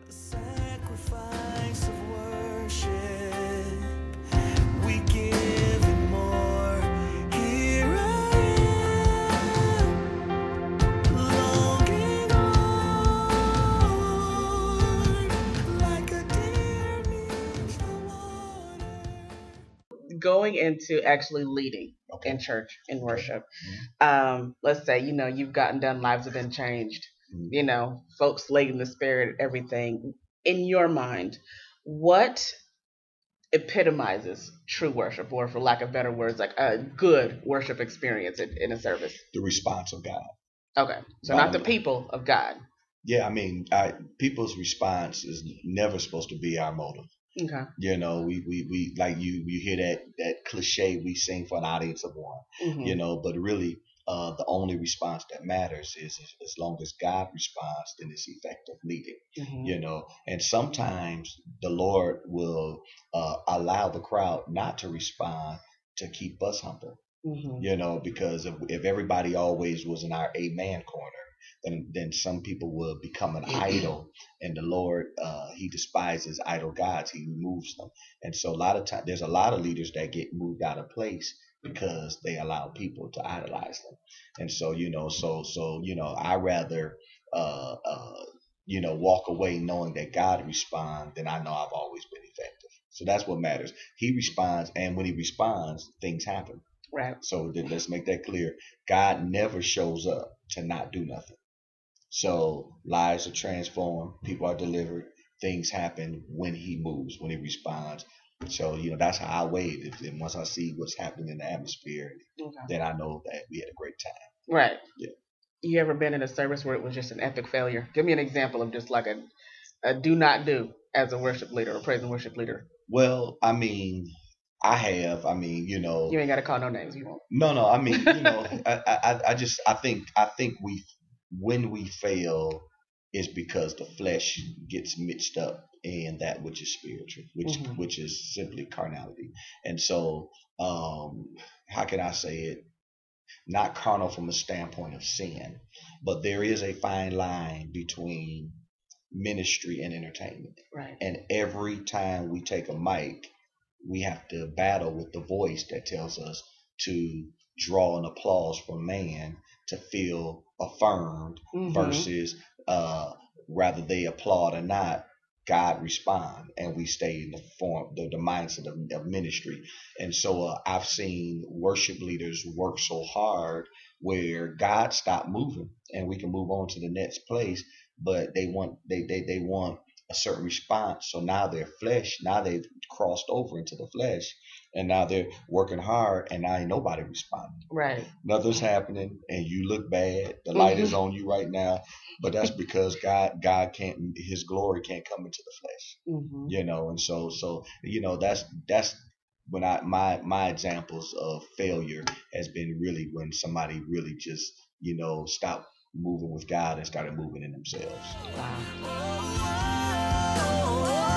Sacrifice of worship, we give and more. Here I am, longing on, like a deer needs the water. Going into actually leading Okay. in church, in Okay. worship. Mhm. Let's say, you've gotten done, lives have been changed, Mhm. folks laid in the spirit, everything. In your mind, what epitomizes true worship, or for lack of better words, like a good worship experience in a service? The response of God. Okay, so not the Bottom line. people of God. Yeah, I mean, people's response is never supposed to be our motive. Okay. We like you hear that cliche we sing for an audience of one. Mhm. But really, the only response that matters is as long as God responds, then it's effective leading. Mhm. And sometimes the Lord will allow the crowd not to respond to keep us humble. Mhm. Because if everybody always was in our amen corner, then some people will become an idol, and the Lord, He despises idol gods. He removes them, and so a lot of time there's a lot of leaders that get moved out of place because they allow people to idolize them, and so I rather walk away knowing that God responds, then I know I've always been effective. So that's what matters. He responds, and when He responds, things happen. Right. So let's make that clear. God never shows up to not do nothing. So lives are transformed, people are delivered, things happen when He moves, when He responds. So that's how I weigh it. And once I see what's happening in the atmosphere, Okay. then I know that we had a great time. Right. Yeah. You ever been in a service where it was just an epic failure? Give me an example of just like a do not do as a worship leader or praise and worship leader. Well, I mean, I have. You ain't got to call no names. You won't. No. I mean, I think we when we fail is because the flesh gets mixed up in that which is spiritual, which Mhm. which is simply carnality. And so, how can I say it? Not carnal from a standpoint of sin, but there is a fine line between ministry and entertainment. Right. And every time we take a mic, we have to battle with the voice that tells us to draw an applause from man to feel affirmed Mhm. versus rather they applaud or not, God respond, and we stay in the form, the mindset of ministry. And so I've seen worship leaders work so hard where God stopped moving, and we can move on to the next place, but they want a certain response. So now their flesh, now they've crossed over into the flesh, and now they're working hard, and now ain't nobody responding. Right. Nothing's happening, and you look bad. The light is Mhm. on you right now, but that's because God can't, His glory can't come into the flesh. Mhm. And that's when my examples of failure has been really when somebody really just stopped moving with God and started moving in themselves. Wow. Oh,